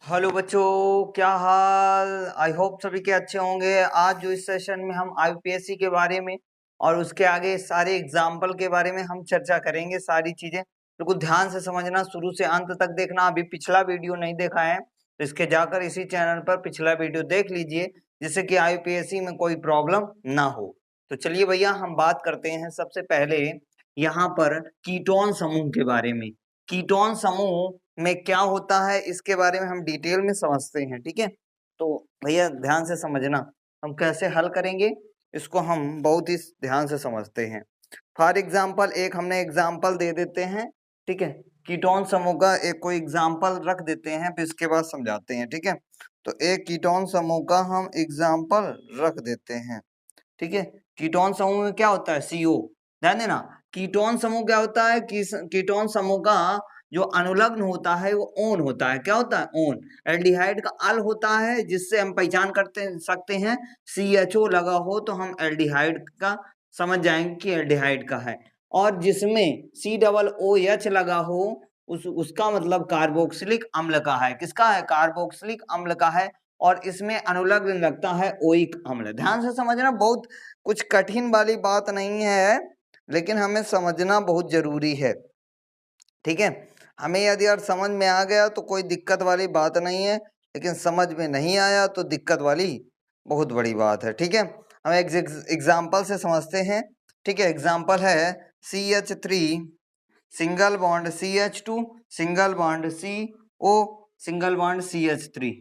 Hello बच्चों, क्या हाल। I hope सभी के अच्छे होंगे। आज जो इस सेशन में हम आईपीएससी के बारे में और उसके आगे सारे एग्जाम्पल के बारे में हम चर्चा करेंगे। सारी चीजें बिल्कुल ध्यान से समझना, शुरू से अंत तक देखना। अभी पिछला वीडियो नहीं देखा है तो इसके जाकर इसी चैनल पर पिछला वीडियो देख लीजिए, जिससे कि आईपीएससी में कोई प्रॉब्लम ना हो। तो चलिए भैया, हम बात करते हैं सबसे पहले यहाँ पर कीटोन समूह के बारे में। कीटोन समूह में क्या होता है इसके बारे में हम डिटेल में समझते हैं। ठीक है, तो भैया ध्यान से समझना, हम कैसे हल करेंगे इसको हम बहुत ही ध्यान से समझते हैं। फॉर एग्जाम्पल एक हमने एग्जाम्पल दे देते हैं। ठीक है, कीटोन समूह का एक कोई एग्जाम्पल रख देते हैं, फिर इसके बाद समझाते हैं। ठीक है, तो एक कीटोन समूह का हम एग्जाम्पल रख देते हैं। ठीक है, कीटोन समूह में क्या होता है, सीओ। ध्यान देना, कीटोन समूह क्या होता है, कीटोन समूह का जो अनुलग्न होता है वो ओन होता है। क्या होता है, ओन। एल्डिहाइड का अल होता है, जिससे हम पहचान करते सकते हैं CHO लगा हो तो हम एल्डिहाइड का समझ जाएंगे कि एल्डिहाइड का है। और जिसमें COOH लगा हो उसका मतलब कार्बोक्सिलिक अम्ल का है। किसका है, कार्बोक्सिलिक अम्ल का है। और इसमें अनुलग्न लगता है ओइक अम्ल। ध्यान से समझना, बहुत कुछ कठिन वाली बात नहीं है, लेकिन हमें समझना बहुत जरूरी है। ठीक है, हमें यदि यार समझ में आ गया तो कोई दिक्कत वाली बात नहीं है, लेकिन समझ में नहीं आया तो दिक्कत वाली बहुत बड़ी बात है। ठीक है, हम एक एग्जाम्पल से समझते हैं। ठीक है, एग्जाम्पल है CH3 single bond CH2 single bond CO single bond CH3।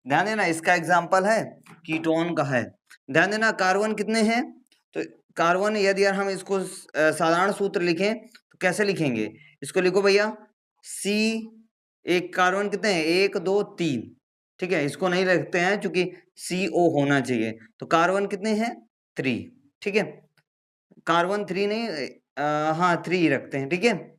ध्यान देना, इसका एग्जाम्पल है, कीटोन का है। ध्यान देना, कार्बन कितने हैं, तो कार्बन यदि यार हम इसको साधारण सूत्र लिखें तो कैसे लिखेंगे, इसको लिखो भैया C। एक कार्बन कितने हैं, 1 2 3। ठीक है, इसको नहीं रखते हैं क्योंकि CO होना चाहिए, तो कार्बन कितने हैं, 3। ठीक है, कार्बन 3 नहीं, हाँ 3 रखते हैं। ठीक है,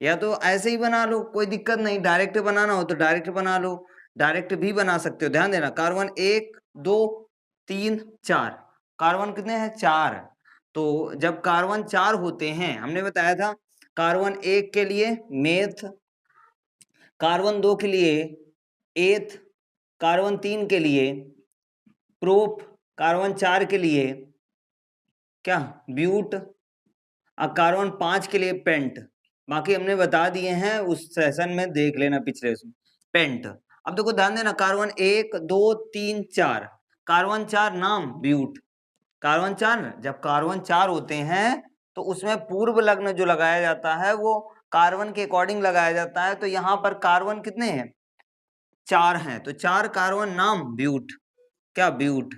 या तो ऐसे ही बना लो, कोई दिक्कत नहीं। डायरेक्ट बनाना हो तो डायरेक्ट बना लो, डायरेक्ट भी बना सकते हो। ध्यान देना, कार्बन 1 2 3 4, कार्बन कितने हैं, 4। तो जब कार्बन 4 होते हैं, हमने बताया था कार्बन 1 के लिए मेथ, कार्बन 2 के लिए एथ, कार्बन 3 के लिए प्रोप, कार्बन 4 के लिए क्या, ब्यूट, और कार्बन 5 के लिए पेंट। बाकी हमने बता दिए हैं, उस सेशन में देख लेना पिछले उसमें, पेंट। अब देखो ध्यान देना, कार्बन 1 2 3 4, कार्बन 4 नाम ब्यूट। कार्बन 4, जब कार्बन 4 होते हैं तो उसमें पूर्व लग्न जो लगाया जाता है वो कार्बन के अकॉर्डिंग लगाया जाता है। तो यहाँ पर कार्बन कितने हैं, 4 हैं, तो 4 कार्बन नाम ब्यूट। क्या, ब्यूट।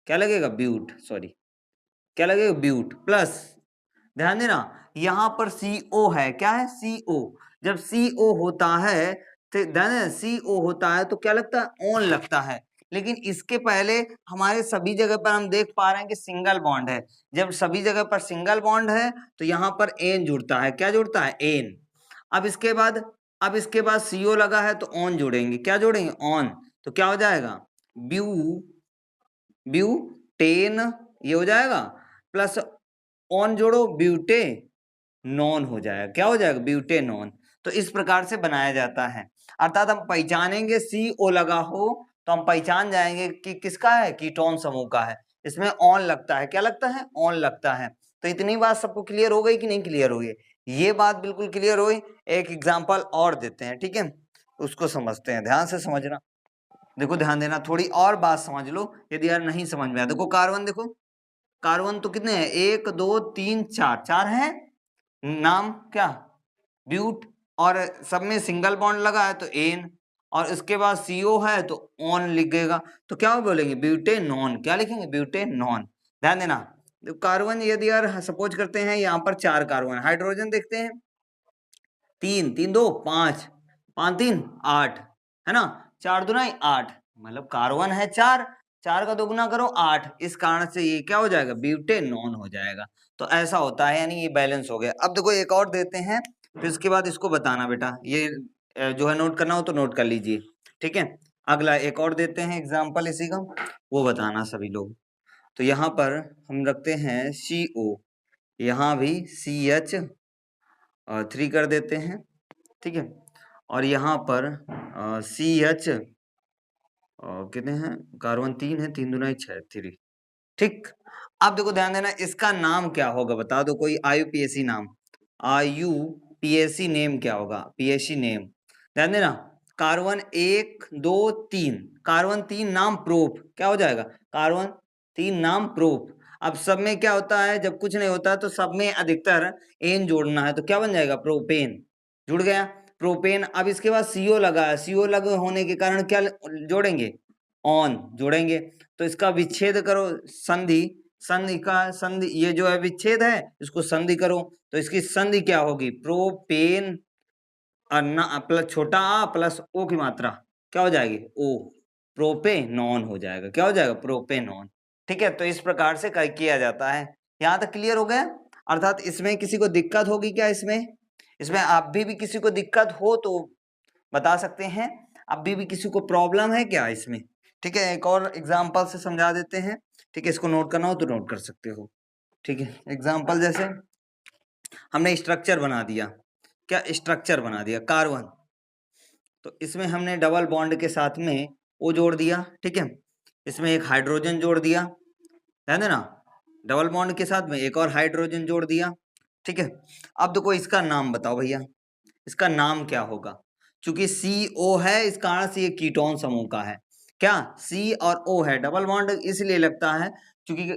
क्या लगेगा, ब्यूट, सॉरी क्या लगेगा, ब्यूट प्लस। ध्यान देना, यहाँ पर CO है, क्या है, CO। जब CO होता है तो ध्यान देना, CO होता है तो क्या लगता है, ओन लगता है। लेकिन इसके पहले हमारे सभी जगह पर हम देख पा रहे हैं कि सिंगल बॉन्ड है। जब सभी जगह पर सिंगल बॉन्ड है तो यहाँ पर एन जुड़ता है। क्या जुड़ता है, एन। अब इसके बाद CO लगा है तो ऑन जोड़ेंगे। क्या जोड़ेंगे, ऑन। तो क्या हो जाएगा, ब्यू ब्यूटेन, ये हो जाएगा, प्लस ऑन जोड़ो, ब्यूटे नॉन हो जाएगा। क्या हो जाएगा, ब्यूटेनॉन। तो इस प्रकार से बनाया जाता है। अर्थात हम पहचानेंगे CO लगा हो तो हम पहचान जाएंगे कि किसका है, कीटोन समूह का है। इसमें ऑन लगता है, क्या लगता है, ऑन लगता है। तो इतनी बात सबको क्लियर हो गई कि नहीं क्लियर हो गई, ये बात बिल्कुल क्लियर हुई। एक एग्जाम्पल और देते हैं, ठीक है, उसको समझते हैं, ध्यान से समझना। देखो ध्यान देना, थोड़ी और बात समझ लो यदि यार नहीं समझ में आया। देखो कार्बन, देखो कार्बन तो कितने हैं, 1 2 3 4, 4 है, नाम क्या, ब्यूट। और सब में सिंगल बॉन्ड लगा है तो एन, और इसके बाद CO है तो ऑन लिखेगा। तो क्या बोलेंगे, ब्यूटेनॉन। क्या लिखेंगे, ब्यूटेनॉन। ध्यान देना, तो कार्बन यदि यार सपोज करते हैं यहाँ पर 4 कार्बन, हाइड्रोजन देखते हैं, 3 3 2 5, 5 3 8, है ना, 4 दूना 8, मतलब कार्बन है 4, 4 का दोगुना करो 8। इस कारण से ये क्या हो जाएगा, ब्यूटेनॉन हो जाएगा। तो ऐसा होता है, यानी ये बैलेंस हो गया। अब देखो एक और देते हैं, फिर इसके बाद इसको बताना बेटा, ये जो है नोट करना हो तो नोट कर लीजिए। ठीक है, अगला एक और देते हैं एग्जाम्पल इसी का, वो बताना सभी लोग। तो यहाँ पर हम रखते हैं CO, यहाँ भी CH3 कर देते हैं। ठीक है, और यहाँ पर CH कितने हैं, कार्बन 3 है, 3 दूना 6, 3। ठीक, अब देखो ध्यान देना, इसका नाम क्या होगा बता दो, कोई IUPAC नाम, IUPAC नेम क्या होगा, PAC नेम। ध्यान देना, कार्बन 1 2 3, कार्बन 3 नाम प्रोप, क्या हो जाएगा, कार्बन 3 नाम प्रोप। अब सब में क्या होता है, जब कुछ नहीं होता तो सब में अधिकतर एन जोड़ना है, तो क्या बन जाएगा, प्रोपेन, जुड़ गया प्रोपेन। अब इसके बाद CO लगा है, CO लगे होने के कारण क्या जोड़ेंगे, ऑन जोड़ेंगे। तो इसका विच्छेद करो, संधि, संधि का संधि, ये जो है विच्छेद है, इसको संधि करो, तो इसकी संधि क्या होगी, प्रोपेन प्लस छोटा आ प्लस ओ की मात्रा क्या हो जाएगी, ओ, प्रोपेनॉन हो जाएगा, क्या हो जाएगा, प्रोपेनॉन। ठीक है, तो इस प्रकार से किया जाता है। यहाँ तक क्लियर हो गया। अर्थात इसमें किसी को दिक्कत होगी क्या, इसमें आप भी किसी को दिक्कत हो तो बता सकते हैं, अभी भी किसी को प्रॉब्लम है क्या इसमें। ठीक है, एक और एग्जांपल से समझा देते हैं। ठीक है, इसको नोट करना हो तो नोट कर सकते हो। ठीक है, एग्जांपल जैसे हमने स्ट्रक्चर बना दिया, क्या स्ट्रक्चर बना दिया कार्बन, तो इसमें हमने डबल बॉन्ड के साथ में ओ जोड़ दिया। ठीक है, इसमें एक हाइड्रोजन जोड़ दिया, ध्यान देना, डबल बॉन्ड के साथ में एक और हाइड्रोजन जोड़ दिया। ठीक है, अब देखो इसका नाम बताओ भैया, इसका नाम क्या होगा, चूंकि CO है इस कारण से ये कीटोन समूह का है, क्या C और O है, डबल बॉन्ड इसलिए लगता है क्योंकि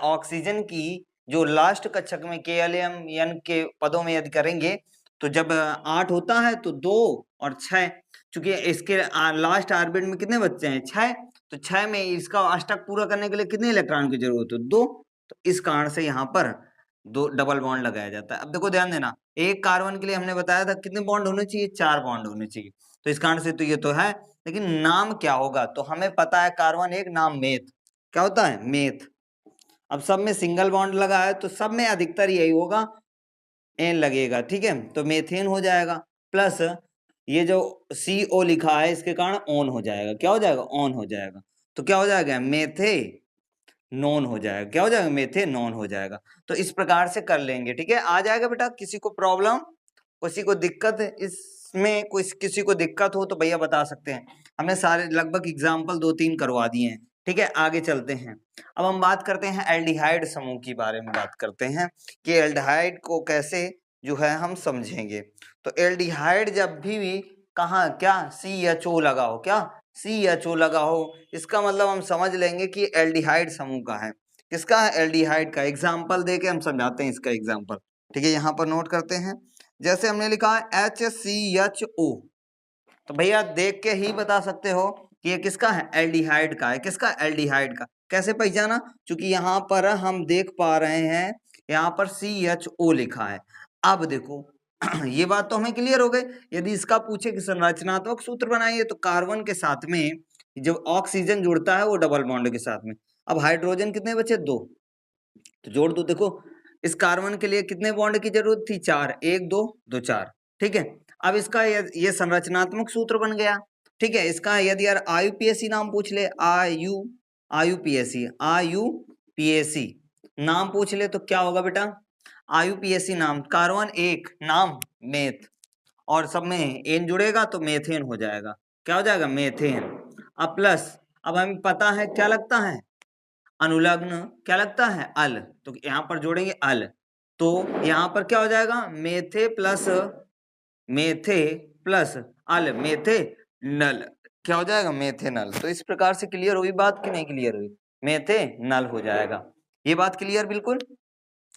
ऑक्सीजन की जो लास्ट कक्षक में KLMN के पदों में यदि करेंगे तो जब 8 होता है तो 2 और 6, चूंकि इसके लास्ट ऑर्बिट में कितने बच्चे हैं, 6, तो 6 में इसका अष्टक पूरा करने के लिए कितने इलेक्ट्रॉन की जरूरत है, 2, तो इस कारण से यहाँ पर 2 डबल बॉन्ड लगाया जाता है। अब देखो ध्यान देना, एक कार्बन के लिए हमने बताया था कितने बॉन्ड होने चाहिए, 4 बॉन्ड होने चाहिए, तो इस कारण से तो ये तो है, लेकिन नाम क्या होगा, तो हमें पता है कार्बन एक नाम मेथ, क्या होता है, मेथ। अब सब में सिंगल बॉन्ड लगा है तो सब में अधिकतर यही होगा, एन लगेगा। ठीक है, तो मेथेन हो जाएगा, प्लस ये जो CO लिखा है इसके कारण ऑन हो जाएगा, क्या हो जाएगा, ऑन हो जाएगा, तो क्या हो जाएगा, मेथे नॉन हो जाएगा, क्या हो जाएगा, मेथेनॉन हो जाएगा। तो इस प्रकार से कर लेंगे। ठीक है, आ जाएगा बेटा, किसी को प्रॉब्लम, किसी को दिक्कत इसमें, कोई किसी को दिक्कत हो तो भैया बता सकते हैं। हमने सारे लगभग एग्जाम्पल 2-3 करवा दिए हैं। ठीक है, आगे चलते हैं। अब हम बात करते हैं एल्डिहाइड समूह की बारे में, बात करते हैं कि एल्डिहाइड को कैसे जो है हम समझेंगे। तो एल्डिहाइड जब भी कहाँ क्या CHO लगा हो, क्या CHO लगा हो, इसका मतलब हम समझ लेंगे कि एल्डिहाइड समूह का है। किसका है, एल्डिहाइड का। एग्जाम्पल देके हम समझाते हैं इसका एग्जाम्पल। ठीक है, यहाँ पर नोट करते हैं, जैसे हमने लिखा है HCHO, तो भैया देख के ही बता सकते हो कि ये किसका है, एल्डिहाइड का है। किसका, एल्डिहाइड का। कैसे पहचाना, क्योंकि यहाँ पर हम देख पा रहे हैं, यहाँ पर CHO लिखा है। अब देखो ये बात तो हमें क्लियर हो गई। यदि इसका पूछे कि संरचनात्मक सूत्र बनाइए, तो कार्बन के साथ में जब ऑक्सीजन जुड़ता है वो डबल बॉन्ड के साथ में, अब हाइड्रोजन कितने बचे, 2, तो जोड़ दो। देखो इस कार्बन के लिए कितने बॉन्ड की जरूरत थी, 4, 1 2 2 4। ठीक है, अब इसका ये संरचनात्मक सूत्र बन गया। ठीक है, इसका यदि यार IUPAC नाम पूछ ले, IUPAC नाम पूछ ले तो क्या होगा बेटा, IUPAC नाम, कार्बन 1 नाम मेथ, और सब में एन जुड़ेगा तो मेथेन हो जाएगा, क्या हो जाएगा, मेथेन। अब प्लस, अब हमें पता है क्या लगता है, अनुलग्न क्या लगता है, अल, तो यहाँ पर जोड़ेंगे अल, तो यहाँ पर क्या हो जाएगा, मेथे प्लस अल, मेथे नल, क्या हो जाएगा, मेथेनल। तो इस प्रकार से क्लियर हुई बात कि नहीं क्लियर हुई, मेथेनल हो जाएगा। ये बात क्लियर बिल्कुल।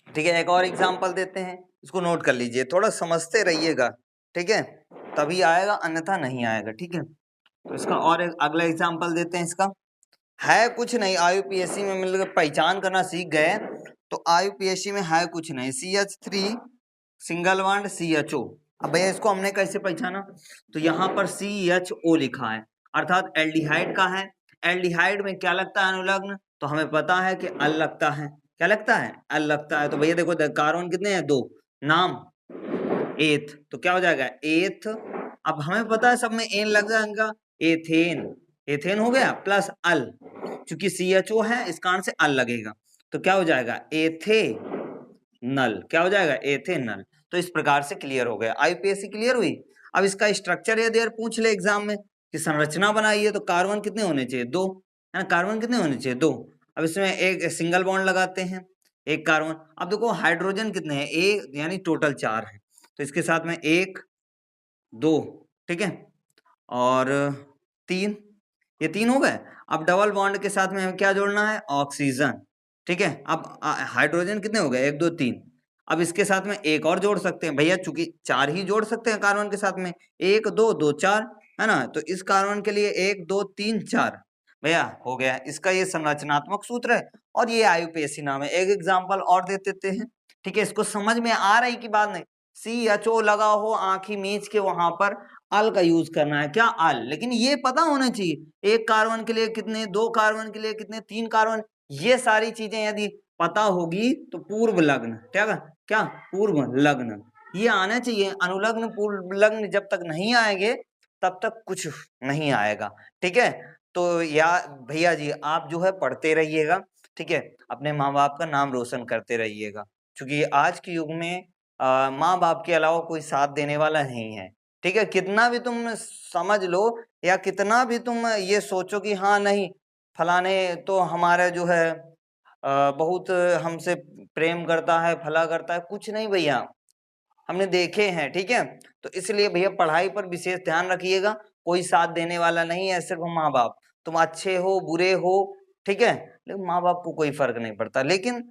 ठीक है, एक और एग्जांपल देते हैं, इसको नोट कर लीजिए, थोड़ा समझते रहिएगा। ठीक है, तभी आएगा, अन्यथा नहीं आएगा। ठीक है, तो इसका और एक अगला एग्जांपल देते हैं। इसका है कुछ नहीं, IUPAC में मिलकर पहचान करना सीख गए, तो IUPAC में है कुछ नहीं, CH3 सिंगल बॉन्ड CHO। अब भैया इसको हमने कैसे पहचाना, तो यहाँ पर CHO लिखा है, अर्थात एल्डिहाइड का है। एल्डिहाइड में क्या लगता है, अनुलग्न, तो हमें पता है कि अल लगता है, क्या लगता है, अल लगता है। तो भैया देखो कार्बन कितने हैं, 2, नाम एथ, तो क्या हो जाएगा, एथ। अब हमें पता है सब में एन लग जाएगा, एथेन, एथेन हो गया, प्लस अल, क्योंकि CHO है इस कारण से अल लगेगा, तो क्या हो जाएगा, एथेनल, क्या हो जाएगा, एथेनल। तो इस प्रकार से क्लियर हो गया, IUPAC क्लियर हुई। अब इसका स्ट्रक्चर यदि यार पूछ ले एग्जाम में कि संरचना बनाई है तो कार्बन कितने होने चाहिए, 2, है ना, कार्बन कितने होने चाहिए, 2। अब इसमें एक सिंगल बॉन्ड लगाते हैं, एक कार्बन। अब देखो हाइड्रोजन कितने हैं, एक, यानी टोटल 4 है, तो इसके साथ में 1 2, ठीक है, और 3, ये 3 हो गए। अब डबल बॉन्ड के साथ में हमें क्या जोड़ना है, ऑक्सीजन, ठीक है। अब हाइड्रोजन कितने हो गए, 1 2 3। अब इसके साथ में एक और जोड़ सकते हैं भैया, चूंकि 4 ही जोड़ सकते हैं कार्बन के साथ में, 1 2 2 4, है ना, तो इस कार्बन के लिए 1 2 3 4 भैया हो गया। इसका ये संरचनात्मक सूत्र है और ये आयुपेसी नाम है। एक एग्जाम्पल और दे देते हैं, ठीक है, इसको समझ में आ रही की बात नहीं, CHO लगा हो आंखी मीच के, वहां पर अल का यूज करना है, क्या, अल, लेकिन ये पता होना चाहिए एक कार्बन के लिए कितने, 2 कार्बन के लिए कितने, 3 कार्बन, ये सारी चीजें यदि पता होगी तो पूर्व लग्न, क्या पूर्व लग्न ये आना चाहिए। अनुलग्न पूर्व लग्न जब तक नहीं आएंगे तब तक कुछ नहीं आएगा, ठीक है। तो या भैया जी आप जो है पढ़ते रहिएगा, ठीक है, अपने माँ बाप का नाम रोशन करते रहिएगा, क्योंकि आज के युग में माँ बाप के अलावा कोई साथ देने वाला नहीं है, ठीक है। कितना भी तुम समझ लो या कितना भी तुम ये सोचो कि हाँ नहीं फलाने तो हमारा जो है बहुत हमसे प्रेम करता है, फला करता है, कुछ नहीं भैया, हमने देखे हैं, ठीक है। तो इसलिए भैया पढ़ाई पर विशेष ध्यान रखिएगा, कोई साथ देने वाला नहीं है, सिर्फ माँ बाप। तुम अच्छे हो बुरे हो, ठीक है, लेकिन माँ बाप को कोई फर्क नहीं पड़ता। लेकिन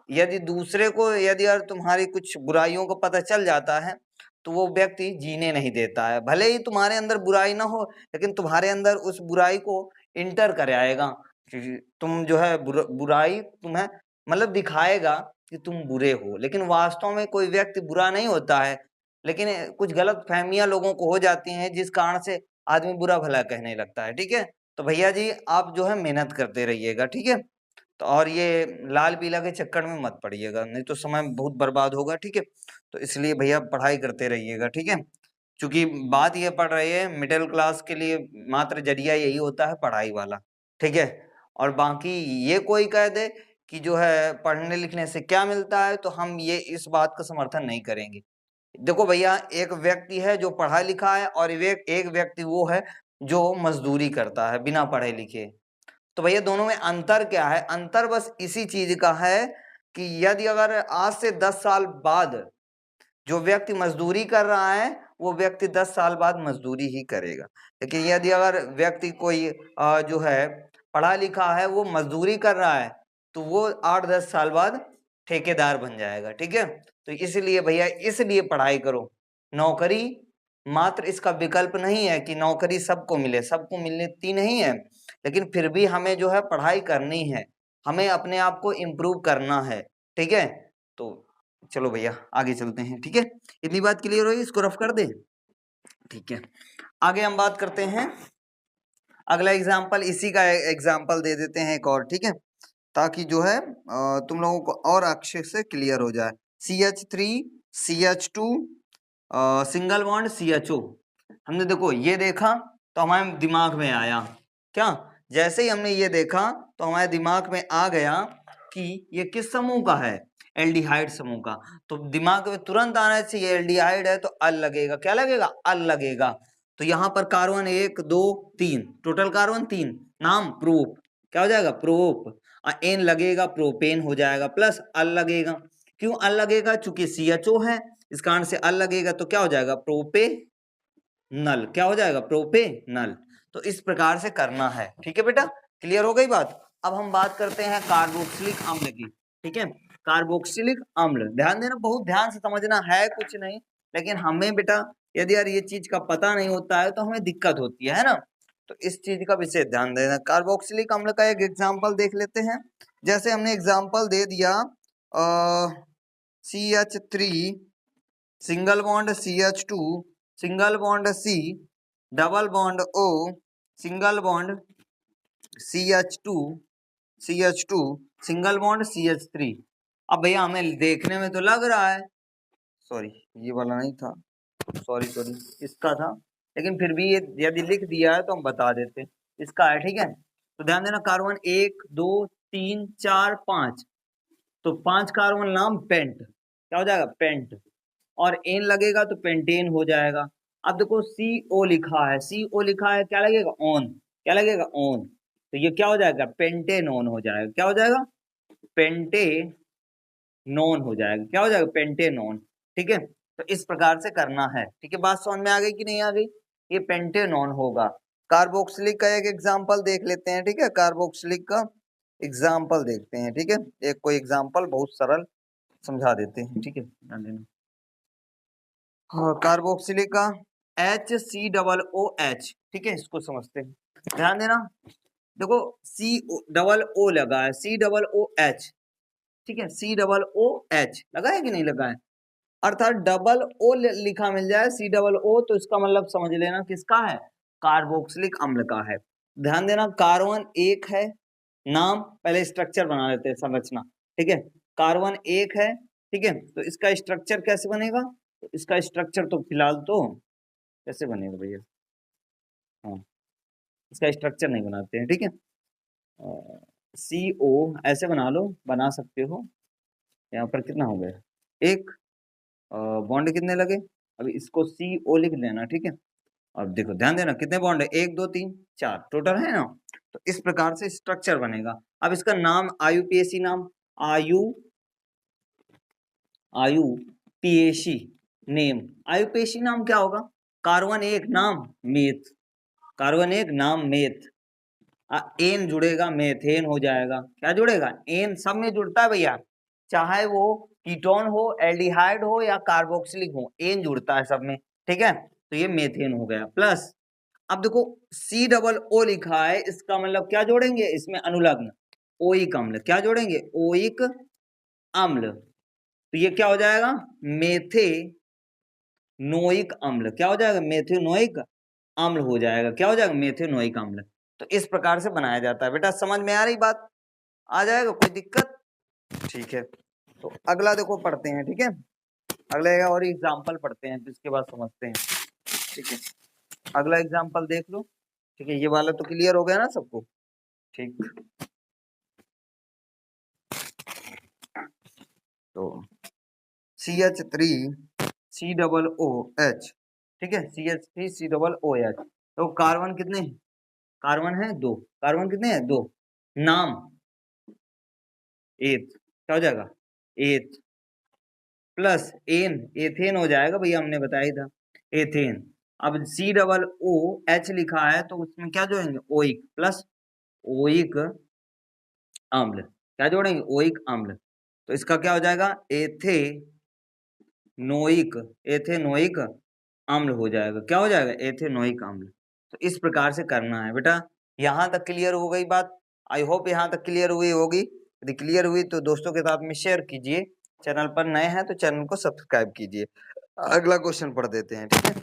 यदि दूसरे को, यदि यार तुम्हारी कुछ बुराइयों को पता चल जाता है तो वो व्यक्ति जीने नहीं देता है। भले ही तुम्हारे अंदर बुराई ना हो, लेकिन तुम्हारे अंदर उस बुराई को इंटर कर आएगा, तुम जो है बुराई तुम्हें मतलब दिखाएगा कि तुम बुरे हो, लेकिन वास्तव में कोई व्यक्ति बुरा नहीं होता है, लेकिन कुछ गलत फहमियां लोगों को हो जाती हैं जिस कारण से आदमी बुरा भला कहने लगता है, ठीक है। तो भैया जी आप जो है मेहनत करते रहिएगा, ठीक है। तो और ये लाल पीला के चक्कर में मत पड़िएगा, नहीं तो समय बहुत बर्बाद होगा, ठीक है। तो इसलिए भैया पढ़ाई करते रहिएगा, ठीक है। क्योंकि बात ये पड़ रही है मिडिल क्लास के लिए मात्र जरिया यही होता है पढ़ाई वाला, ठीक है। और बाकी ये कोई कह दे कि जो है पढ़ने लिखने से क्या मिलता है, तो हम ये इस बात का समर्थन नहीं करेंगे। देखो भैया एक व्यक्ति है जो पढ़ा लिखा है और एक व्यक्ति वो है जो मजदूरी करता है बिना पढ़े लिखे। तो भैया दोनों में अंतर क्या है, अंतर बस इसी चीज का है कि यदि अगर आज से 10 साल बाद जो व्यक्ति मजदूरी कर रहा है वो व्यक्ति 10 साल बाद मजदूरी ही करेगा, लेकिन यदि अगर व्यक्ति कोई जो है पढ़ा लिखा है वो मजदूरी कर रहा है तो वो 8-10 साल बाद ठेकेदार बन जाएगा, ठीक है। तो इसलिए भैया इसलिए पढ़ाई करो, नौकरी मात्र इसका विकल्प नहीं है कि नौकरी सबको मिले, सबको मिलती नहीं है, लेकिन फिर भी हमें जो है पढ़ाई करनी है, हमें अपने आप को इम्प्रूव करना है, ठीक है। तो चलो भैया आगे चलते हैं, ठीक है, इतनी बात क्लियर हुई, इसको रफ कर दे, ठीक है। आगे हम बात करते हैं, अगला एग्जाम्पल इसी का एग्जाम्पल दे देते हैं एक और, ठीक है, ताकि जो है तुम लोगों को और अच्छे से क्लियर हो जाए। CH3 CH2 single bond CHO, हमने देखो ये देखा तो हमारे दिमाग में आया क्या, जैसे ही हमने ये देखा तो हमारे दिमाग में आ गया कि ये किस समूह का है, एल्डिहाइड समूह का। तो दिमाग में तुरंत आना चाहिए एल्डिहाइड है तो अल लगेगा, क्या लगेगा, अल लगेगा। तो यहाँ पर कार्बन 1 2 3, टोटल कार्बन 3, नाम प्रोप, क्या हो जाएगा, प्रोप, एन लगेगा प्रोपेन हो जाएगा, प्लस अल लगेगा। क्यों अल लगेगा, चूंकि CHO है, इस कारण से अल लगेगा, तो क्या हो जाएगा, प्रोपे नल, क्या हो जाएगा, प्रोपे नल। तो इस प्रकार से करना है, ठीक है बेटा, क्लियर हो गई बात। अब हम बात करते हैं कार्बोक्सिलिक अम्ल की, ठीक है। कार्बोक्सिलिक अम्ल ध्यान देना, बहुत ध्यान से समझना है, कुछ नहीं, लेकिन हमें बेटा यदि यार ये चीज का पता नहीं होता है तो हमें दिक्कत होती है ना, तो इस चीज का विशेष ध्यान देना। कार्बोक्सिलिक अम्ल का एक एग्जाम्पल देख लेते हैं, जैसे हमने एग्जाम्पल दे दिया CH3 single bond CH2 single bond C double bond O single bond CH2 single bond CH3। अब भैया हमें देखने में तो लग रहा है, सॉरी ये वाला नहीं था, सॉरी इसका था, लेकिन फिर भी ये यदि लिख दिया है तो हम बता देते हैं इसका है, ठीक है। तो ध्यान देना कार्बन 1 2 3 4 5, तो 5 कार्बन नाम पेंट, क्या हो जाएगा, पेंट, और एन लगेगा तो पेंटेन हो जाएगा। अब देखो CO लिखा है, CO लिखा है, क्या लगेगा ऑन, क्या लगेगा ऑन, तो ये क्या हो जाएगा पेंटेनोन हो जाएगा, क्या हो जाएगा पेंटेनोन हो जाएगा, क्या हो जाएगा पेंटेनोन। ठीक है, तो इस प्रकार से करना है। ठीक है, बात समझ में आ गई कि नहीं आ गई, ये पेंटेनोन होगा। कार्बोक्सिलिक का एक एग्जांपल देख लेते हैं। ठीक है, कार्बोक्सिलिक का एग्जांपल देखते हैं। ठीक है, एक कोई एग्जांपल बहुत सरल समझा देते हैं। ठीक है, ध्यान देना। हाँ, कार्बोक्सिलिक का HCOOH। ठीक है, इसको समझते हैं, ध्यान देना। देखो CO लगा है, COOH। ठीक है, COOH लगा है कि नहीं लगा है, अर्थात डबल ओ लिखा मिल जाए CO, तो इसका मतलब समझ लेना किसका है, कार्बोक्सिलिक अम्ल का है। ध्यान देना, कार्बन एक है, नाम पहले स्ट्रक्चर बना लेते हैं, संरचना। ठीक है, कार्बन एक है। ठीक है, तो इसका स्ट्रक्चर कैसे बनेगा, तो इसका स्ट्रक्चर तो फिलहाल तो कैसे बनेगा भैया, हाँ इसका स्ट्रक्चर नहीं बनाते हैं। ठीक है, CO ऐसे बना लो, बना सकते हो। यहाँ पर कितना हो गया, एक बॉन्ड कितने लगे, अभी इसको CO लिख लेना। ठीक है, अब देखो ध्यान देना कितने बॉन्ड है, 1 2 3 4 टोटल है ना, तो इस प्रकार से स्ट्रक्चर बनेगा। अब इसका नाम IUPAC नाम, IUPAC नेम, IUPAC नाम क्या होगा, कार्बन एक नाम मेथ, कार्बन एक नाम मेथ, एन जुड़ेगा मेथेन हो जाएगा, क्या जुड़ेगा एन, सब में जुड़ता है भैया, चाहे वो कीटोन हो, एल्डिहाइड हो या कार्बोक्सिलिक हो, एन जुड़ता है सब में। ठीक है, तो ये मेथेन हो गया। प्लस अब देखो COO लिखा है, इसका मतलब क्या जोड़ेंगे इसमें अनुलग्न ओइक अम्ल, क्या जोड़ेंगे ओइक अम्ल, तो ये क्या हो जाएगा मेथेनोइक अम्ल, क्या हो जाएगा मेथेनोइक अम्ल हो जाएगा, क्या हो जाएगा मेथेनोइक अम्ल। तो इस प्रकार से बनाया जाता है। बेटा समझ में आ रही बात, आ जाएगा कोई दिक्कत, ठीक है। तो अगला देखो पढ़ते हैं। ठीक है, अगला और एग्जाम्पल पढ़ते हैं, इसके बाद समझते हैं। ठीक है, अगला एग्जाम्पल देख लो। ठीक है, ये वाला तो क्लियर हो गया ना सबको, ठीक। तो CH3COOH, ठीक है, CH3COOH, तो कार्बन कितने, कार्बन है 2, कार्बन कितने हैं 2, नाम एथ, क्या हो जाएगा एथ, प्लस एन एथेन हो जाएगा भैया, हमने बताया था एथेन। अब COOH लिखा है, तो उसमें क्या जोड़ेंगे ओइक, प्लस ओइक अम्ल, क्या जोड़ेंगे ओइक अम्ल, तो इसका क्या हो जाएगा एथेनोइक, एथेनोइक अम्ल हो जाएगा, क्या हो जाएगा एथेनोइक अम्ल। तो इस प्रकार से करना है बेटा। यहाँ तक क्लियर हो गई बात, आई होप यहाँ तक क्लियर हुई होगी। यदि क्लियर हुई तो दोस्तों के साथ में शेयर कीजिए, चैनल पर नए हैं तो चैनल को सब्सक्राइब कीजिए। अगला क्वेश्चन पढ़ देते हैं। ठीक है,